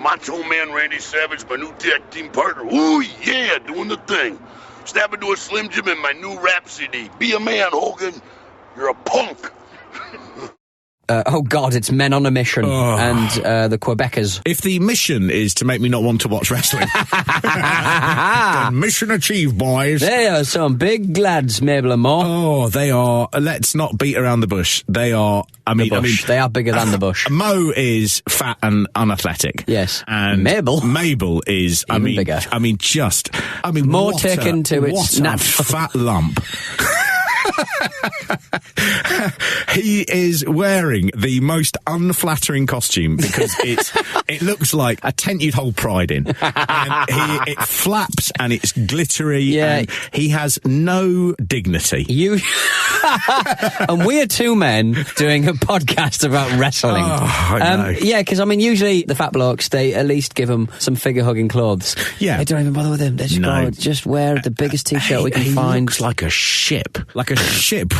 Macho Man Randy Savage, my new tag team partner. Ooh, yeah, doing the thing. Stepping to a Slim Jim in my new rap CD. Be a man, Hogan. You're a punk. Oh, God, it's Men on a Mission and the Quebecers. If the mission is to make me not want to watch wrestling, then mission achieved, boys. They are some big lads, Mabel and Mo. Oh, they are. Let's not beat around the bush. They are. They are bigger than the bush. Mo is fat and unathletic. Yes. And Mabel is, even bigger. More taken to its natural fat lump. He is wearing the most unflattering costume because it looks like a tent you'd hold pride in, and it flaps and it's glittery, and he has no dignity. And we are two men doing a podcast about wrestling. Yeah, because usually the fat blokes, they at least give him some figure hugging clothes. Yeah, they don't even bother with him. They just just wear the biggest t-shirt we can find. He looks like a ship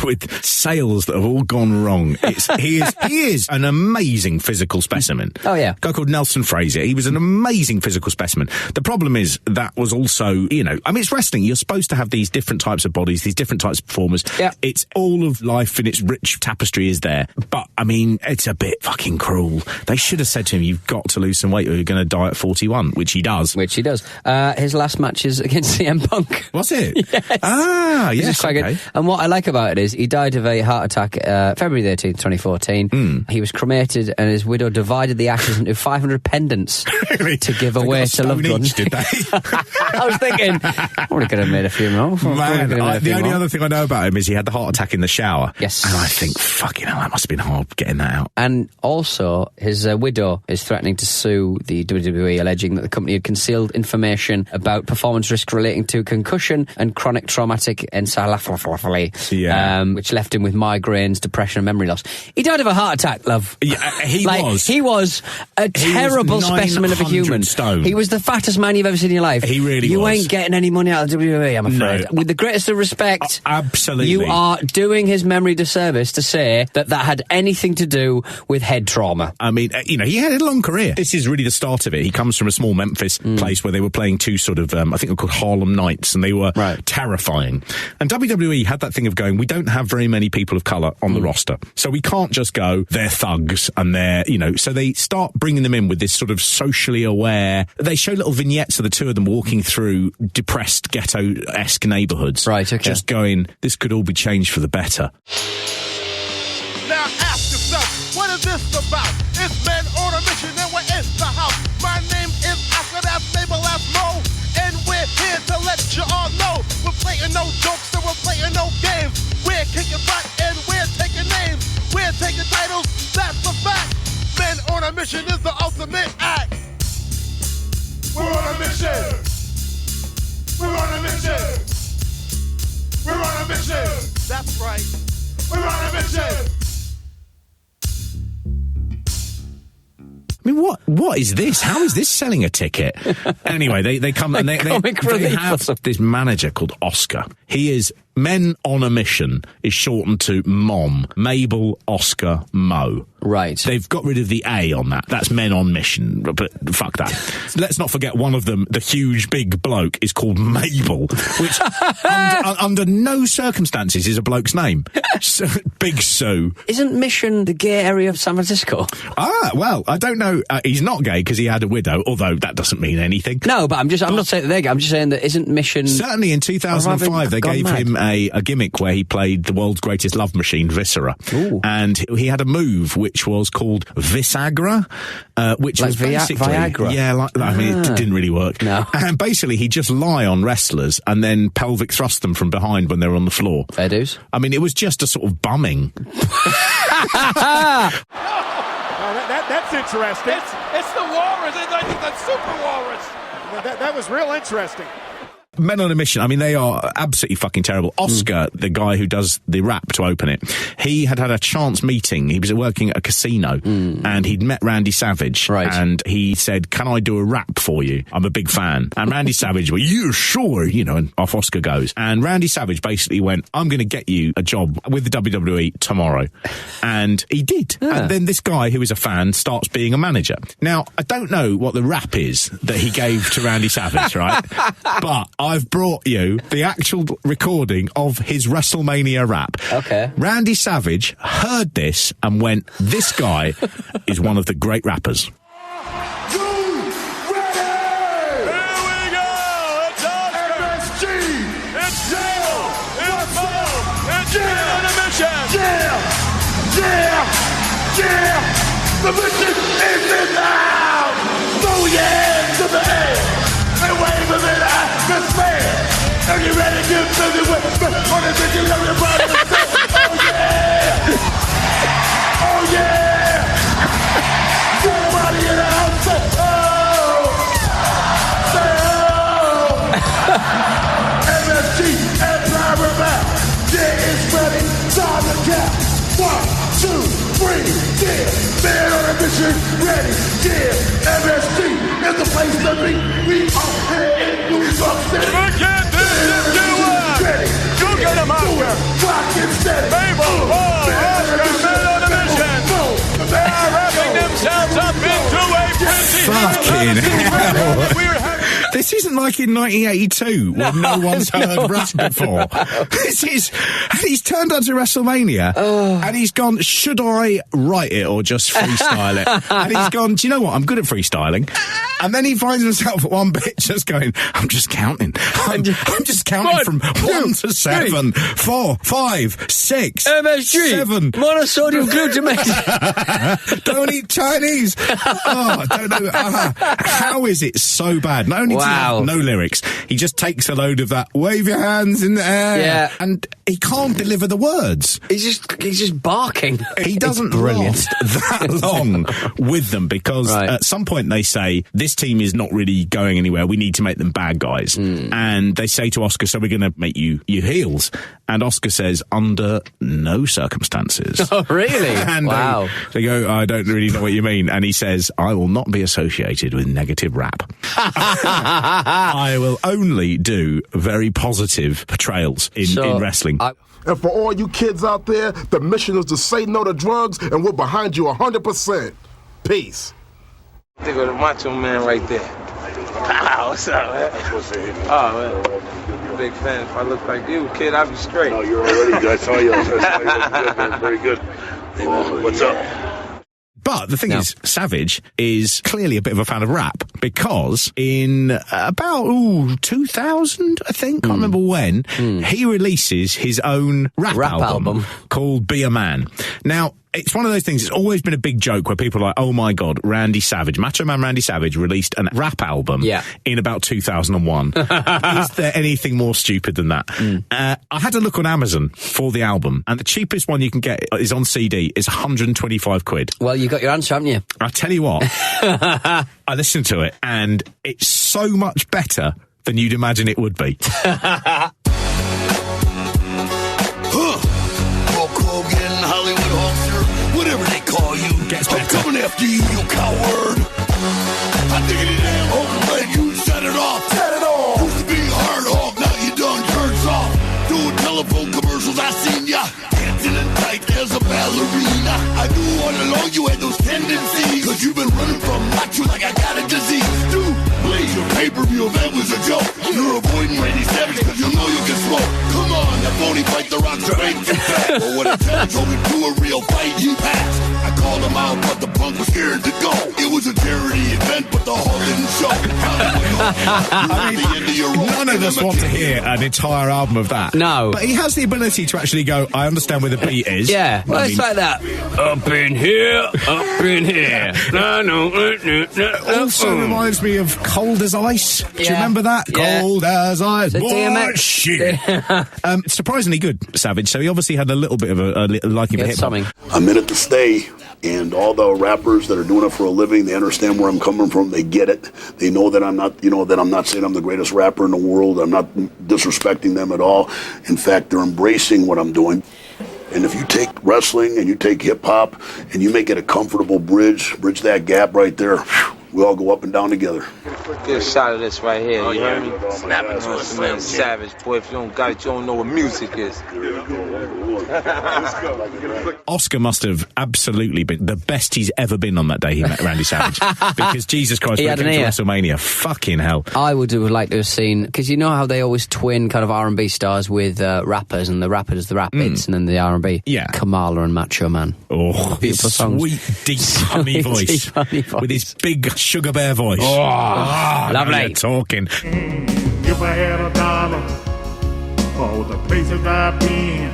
with sails that have all gone wrong. He is an amazing physical specimen. Oh yeah, a guy called Nelson Frazier. He was an amazing physical specimen. The problem is that was also, it's wrestling. You're supposed to have these different types of bodies, these different types of performers. Yeah. It's all of life in its rich tapestry is there. But it's a bit fucking cruel. They should have said to him, "You've got to lose some weight, or you're going to die at 41," which he does. His last match is against CM Punk. Was it? Yes. Yes. Quite good. And what I like about it is he died of a heart attack February the 18th, 2014. He was cremated and his widow divided the ashes into 500 pendants to give away to loved ones. Did they? I was thinking, probably could have made a few more. The only other thing I know about him is he had the heart attack in the shower. Yes. And I think, fucking hell, that must have been hard getting that out. And also, his widow is threatening to sue the WWE, alleging that the company had concealed information about performance risk relating to concussion and chronic traumatic encephalopathy, which left him with migraines, depression and memory loss. He died of a heart attack, love. Yeah, he was a terrible specimen of a human. Stone. He was the fattest man you've ever seen in your life. He really was. You ain't getting any money out of WWE, I'm afraid. No. With the greatest of respect, absolutely, you are doing his memory disservice to say that had anything to do with head trauma. He had a long career. This is really the start of it. He comes from a small Memphis place where they were playing two sort of, I think they were called Harlem Nights, and they were terrifying. And WWE had that thing of going, we don't have very many people of colour on the roster, so we can't just go, they're thugs, and they're, so they start bringing them in with this sort of socially aware, they show little vignettes of the two of them walking through depressed ghetto-esque neighbourhoods. Right, okay. Just going, this could all be changed for the better. Now ask yourself, what is this about? It's men on a mission and we're in the house. My name is Alfred, that's Mabel, that's Mo, and we're here to let you all know we're playing no jokes and we're playing no games. We're kicking butt and we're taking names. We're taking titles, that's a fact. Men on a mission is the ultimate act. We're on a mission. We're on a mission. We're on a mission. That's right. We're on a mission. What is this? How is this selling a ticket? Anyway, they come and they have this manager called Oscar. He is Men on a Mission is shortened to M.O.M. Mabel, Oscar, Mo. Right. They've got rid of the A on that. That's Men on Mission, but fuck that. Let's not forget one of them, the huge big bloke, is called Mabel, which under no circumstances is a bloke's name. Big Sue. Isn't Mission the gay area of San Francisco? Well, I don't know. He's not gay because he had a widow, although that doesn't mean anything. No, but I'm not saying that they're gay. I'm just saying that isn't Mission... Certainly in 2005 they gave him a gimmick where he played the world's greatest love machine, Viscera. Ooh. And he had a move which was called Visagra, which like was basically... Viagra? Yeah, it didn't really work. No. And basically he'd just lie on wrestlers and then pelvic thrust them from behind when they were on the floor. Fair dues. It was just a sort of bumming. That's interesting. It's the walrus. I think that's super walrus. That was real interesting. Men on a Mission, I mean, they are absolutely fucking terrible. Oscar, the guy who does the rap to open it, he had a chance meeting. He was working at a casino, and he'd met Randy Savage, and he said, "Can I do a rap for you? I'm a big fan." And Randy Savage went, "Yeah, sure," and off Oscar goes. And Randy Savage basically went, "I'm going to get you a job with the WWE tomorrow." And he did. And then this guy who is a fan starts being a manager. Now, I don't know what the rap is that he gave to Randy Savage, right? But I've brought you the actual recording of his Wrestlemania rap. Okay. Randy Savage heard this and went, "This guy is one of the great rappers." Yeah, the mission is in the house. Throw your hands to the air and wave them in the atmosphere. Are you ready to get busy with on the mission? Everybody say, oh yeah, oh yeah. Somebody in the house say, oh, say oh. MSG and BanyaBat, yeah, it's ready. Time to count. 1, 2, 3, yeah, man on a mission, ready, yeah, MSG is the place to be, we are here in New York City. Forget this if you want. Ready, You get them out there. rock and steady. Mabel, Oscar, men on a mission. They are wrapping themselves up into a frenzy. Fucking hell. This isn't like in 1982 when no one's heard rap before. This is, and he's turned up to WrestleMania and he's gone, should I write it or just freestyle it? And he's gone, do you know what? I'm good at freestyling. And then he finds himself at one bit just going, I'm just counting. I'm just counting from 1 to 7, 4, 5, 6, MSG, 7. monosodium glutamate. Don't eat Chinese. Oh, I don't know. How is it so bad? Not only does he have no lyrics, he just takes a load of that, wave your hands in the air, and he can't deliver the words. He's just barking. He doesn't last that long with them because at some point they say, this team is not really going anywhere. We need to make them bad guys. And they say to Oscar, so we're going to make you heels. And Oscar says, under no circumstances. Oh, really? And wow. They go, I don't really know what you mean. And he says, I will not be associated with negative rap. I will only do very positive portrayals in wrestling. And for all you kids out there, the mission is to say no to drugs, and we're behind you 100%. Peace. There go the Macho Man right there. What's up, man? Oh, man. Big fan. If I look like you, kid, I'd be straight. No, you're already. I saw you. Good, man. Very good. Hey, man, what's up? But the thing is, Savage is clearly a bit of a fan of rap because in about 2000, I think, can't remember when, he releases his own rap album called Be a Man. Now, it's one of those things, it's always been a big joke where people are like, oh my God, Randy Savage, Macho Man Randy Savage released a rap album in about 2001. Is there anything more stupid than that? I had to look on Amazon for the album, and the cheapest one you can get is on CD, is 125 quid. Well, you got your answer, haven't you? I tell you what, I listened to it, and it's so much better than you'd imagine it would be. Hogan, Hollywood Hulkster, whatever they call you. Gets better. I'm coming after you, you coward. I think it damn Hogan let you set it off. Set it off. Used to be hard hog, now you done turned soft. Doing telephone commercials, I seen ya. Dancing and tight as a ballerina. I knew all along you had those tendencies. Cause you've been running from macho like I got a disease. Dude, please, your pay-per-view event was a joke. You're avoiding Randy Savage cause you know you can smoke. Come on, that phony fight the Rock's ain't too fat. But when I challenged Hogan to a real fight, he passed. I called him out, but the punk was scared to go. It was a charity event, but the Hulk didn't show. I mean, none of us want to hear an entire album of that. No. But he has the ability to actually go, I understand where the beat is. Yeah, well, it's like that. Up in here, up in here. It also reminds me of Cold as Ice. Do you remember that? Yeah. Cold as Ice. The DMX. Shit. surprisingly good, Savage. So he obviously had a little bit of a liking for hip-hop. I'm in it to stay, and all the rappers that are doing it for a living, they understand where I'm coming from. They get it. They know that I'm not, that I'm not saying I'm the greatest rapper in the world. I'm not disrespecting them at all. In fact, they're embracing what I'm doing. And if you take wrestling and you take hip-hop and you make it a comfortable bridge that gap right there, we all go up and down together. Get a shot of this right here, you heard me? Snap it to us, man. Savage, boy. If you don't got it, you don't know what music is. Oscar must have absolutely been the best he's ever been on that day he met Randy Savage. Because Jesus Christ, when he came to WrestleMania, fucking hell. I would have liked to have seen, because you know how they always twin kind of R&B stars with rappers, and the rappers the rap bits, and then the R&B. Yeah. Kamala and Macho Man. Oh, beautiful songs. Sweet, deep, honey voice. With his big sugar bear voice. Oh, lovely. Talking. If I had $1 for all the places I've been,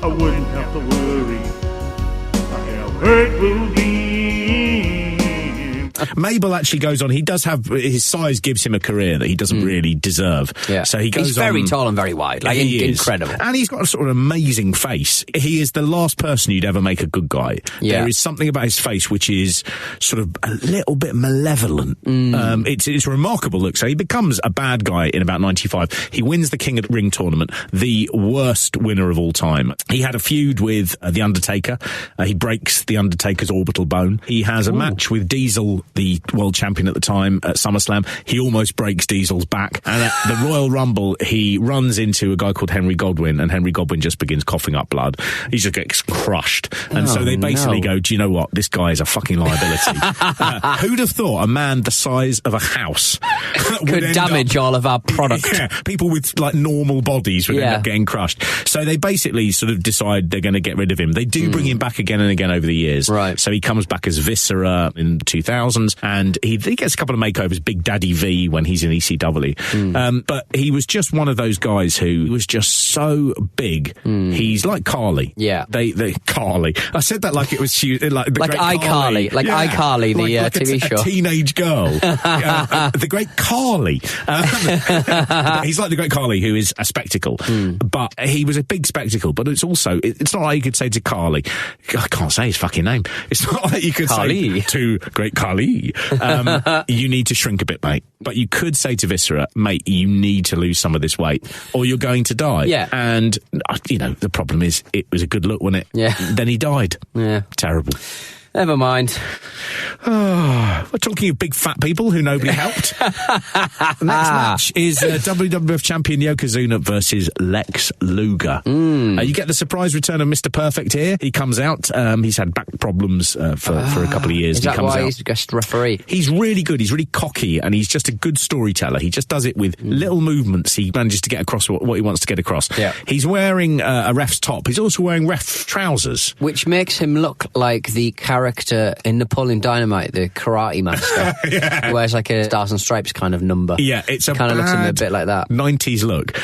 I wouldn't have to worry. I have hurt again. Mabel actually goes on. He does have his size gives him a career that he doesn't really deserve. Yeah. So he goes. He's very tall and very wide. Like incredible. And he's got a sort of amazing face. He is the last person you'd ever make a good guy. Yeah. There is something about his face which is sort of a little bit malevolent. It's a remarkable look. So he becomes a bad guy in about 95. He wins the King of the Ring tournament, the worst winner of all time. He had a feud with the Undertaker. He breaks the Undertaker's orbital bone. He has a match with Diesel, the world champion at the time, at SummerSlam. He almost breaks Diesel's back. And at the Royal Rumble, he runs into a guy called Henry Godwin, and Henry Godwin just begins coughing up blood. He just gets crushed. And so they basically go, do you know what? This guy is a fucking liability. Who'd have thought a man the size of a house could damage all of our product? Yeah, people with like normal bodies would end up getting crushed. So they basically sort of decide they're going to get rid of him. They do bring him back again and again over the years. Right. So he comes back as Viscera in 2000s, and he gets a couple of makeovers, Big Daddy V when he's in ECW. But he was just one of those guys who was just so big. He's like Carly. Yeah. They Carly. I said that like it was like iCarly. Like iCarly, the TV show. A teenage girl. The great Carly. He's like the great Carly, who is a spectacle. But he was a big spectacle. But it's also, it's not like you could say to Carly, I can't say his fucking name. It's not like you could say to great Carly, you need to shrink a bit, mate. But you could say to Viscera, mate, you need to lose some of this weight or you're going to die. Yeah. And, the problem is it was a good look, wasn't it? Yeah. Then he died. Yeah. Terrible. Never mind. We're talking of big fat people who nobody helped. The next match is WWF champion Yokozuna versus Lex Luger. You get the surprise return of Mr. Perfect here. He comes out. He's had back problems for a couple of years. Is that he comes why out. he's a guest referee? He's really good. He's really cocky, and he's just a good storyteller. He just does it with little movements. He manages to get across what he wants to get across. Yeah. He's wearing a ref's top. He's also wearing ref trousers. Which makes him look like the character in Napoleon Dynamite, the karate master. Yeah. He wears like a Stars and Stripes kind of number. Yeah, it's a kind of looks a bad bit like that 90s look.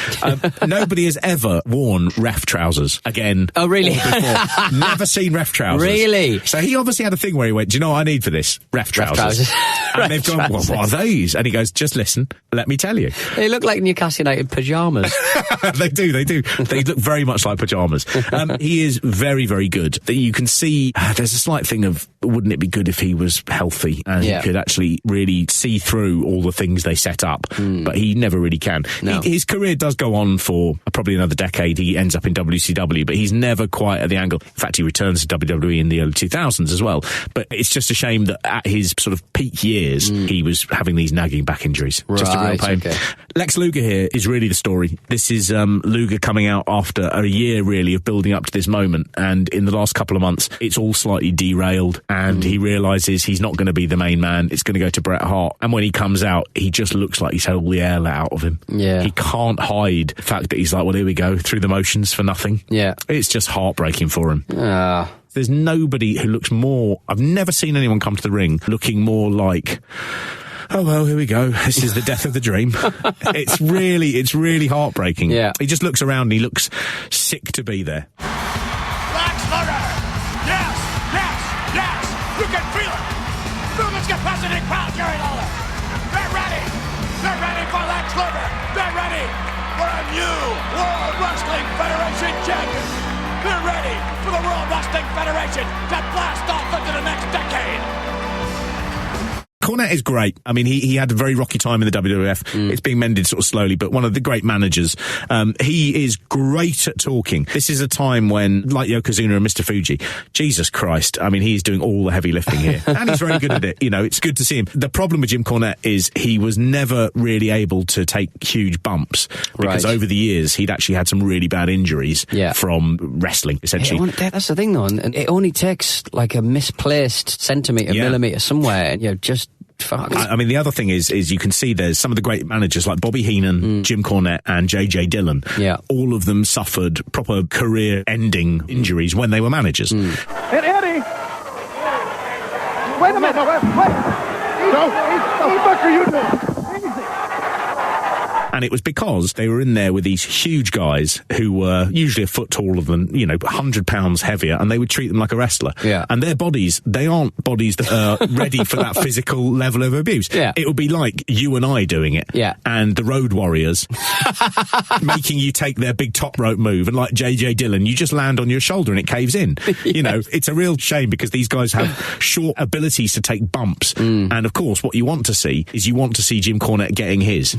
Nobody has ever worn ref trousers again. Oh, really? Before. Never seen ref trousers. Really? So he obviously had a thing where he went, do you know what I need for this? Ref trousers. And they've gone, well, what are these? And he goes, just listen, let me tell you. They look like Newcastle United pyjamas. They do. They look very much like pyjamas. He is very, very good. You can see there's a slight thing of, wouldn't it be good if he was healthy and he could actually really see through all the things they set up, but he never really can. No. His career does go on for probably another decade. He ends up in WCW, but he's never quite at the angle. In fact, he returns to WWE in the early 2000s as well. But it's just a shame that at his sort of peak years, he was having these nagging back injuries. Just a real pain. Okay. Lex Luger here is really the story. This is Luger coming out after a year, really, of building up to this moment. And in the last couple of months, it's all slightly derailed. And he realises he's not going to be the main man. It's going to go to Bret Hart. And when he comes out, he just looks like he's had all the air let out of him. Yeah. He can't hide the fact that he's like, well, here we go, through the motions for nothing. Yeah. It's just heartbreaking for him. There's nobody who looks more... I've never seen anyone come to the ring looking more like... Oh, well, here we go. This is the death of the dream. It's really heartbreaking. Yeah. He just looks around and he looks sick to be there. Lex Luger! Yes! You can feel it! Luger's capacity crowd, Jerry Lawler! They're ready for Lex Luger! They're ready for a new world Wrestling Federation to blast off into the next decade. Cornette is great. I mean, he had a very rocky time in the WWF. It's being mended sort of slowly, but one of the great managers. He is great at talking. This is a time when, like Yokozuna and Mr. Fuji, Jesus Christ, I mean, he's doing all the heavy lifting here. And he's very good at it. You know, it's good to see him. The problem with Jim Cornette is he was never really able to take huge bumps because over the years, he'd actually had some really bad injuries from wrestling, essentially. That's the thing, though. And it only takes like a misplaced centimetre, millimetre somewhere, and you're just fucked. I mean, the other thing is you can see there's some of the great managers like Bobby Heenan, Jim Cornette, and J.J. Dillon. Yeah. All of them suffered proper career-ending injuries when they were managers. Hey, Eddie! Wait a minute! Wait! What the fuck are you doing? And it was because they were in there with these huge guys who were usually a foot taller than, 100 pounds heavier, and they would treat them like a wrestler. Yeah. And their bodies, they aren't bodies that are ready for that physical level of abuse. Yeah. It would be like you and I doing it. Yeah. And the Road Warriors making you take their big top rope move, and like J.J. Dillon, you just land on your shoulder and it caves in. It's a real shame because these guys have short abilities to take bumps. And of course, what you want to see is Jim Cornette getting his.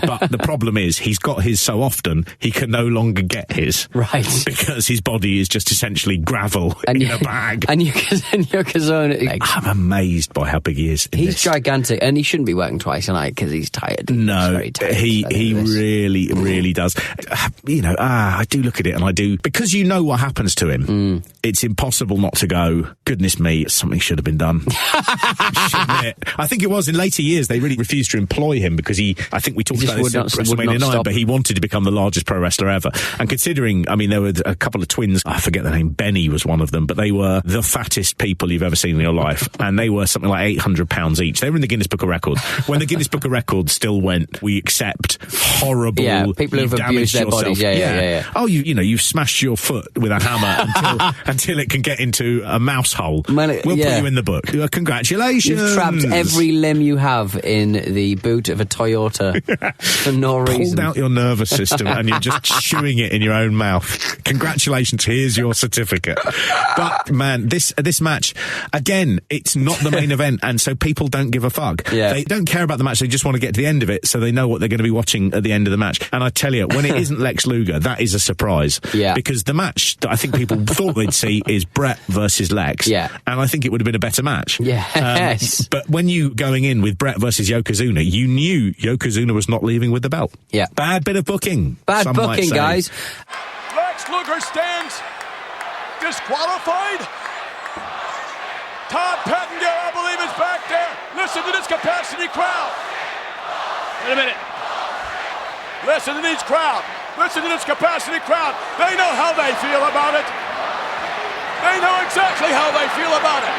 But the problem is he's got his so often he can no longer get his, right? Because his body is just essentially gravel in a bag. And Yokozuna, I'm amazed by how big he is. He's gigantic, and he shouldn't be working twice a night because he's tired. No, he really does. I do look at it and I do, because you know what happens to him. It's impossible not to go, goodness me, something should have been done. Shouldn't it? I think it was in later years they really refused to employ him because I think we talked about this at WrestleMania 9, but he wanted to become the largest pro wrestler ever. And considering, I mean, there were a couple of twins, I forget the name, Benny was one of them, but they were the fattest people you've ever seen in your life. And they were something like 800 pounds each. They were in the Guinness Book of Records. When the Guinness Book of Records still went, we accept horrible, people who've abused their bodies. Yeah. Oh, you've smashed your foot with a hammer until it can get into a mouse hole. We'll put you in the book. Congratulations. You've trapped every limb you have in the boot of a Toyota for no reason. Pulled out your nervous system and you're just chewing it in your own mouth. Congratulations, here's your certificate. But man, this match, again, it's not the main event, and so people don't give a fuck. They don't care about the match, they just want to get to the end of it so they know what they're going to be watching at the end of the match. And I tell you, when it isn't Lex Luger, that is a surprise. Because the match that I think people thought they'd see is Bret versus Lex. And I think it would have been a better match. But when you going in with Bret versus Yokozuna, you knew Yokozuna was not leaving with the belt. Bad bit of booking. Bad booking, guys. Lex Luger stands disqualified. Todd Pettengill, I believe, is back there. Listen to this capacity crowd. Wait a minute. Listen to this crowd. Listen to this capacity crowd. They know how they feel about it. They know exactly how they feel about it.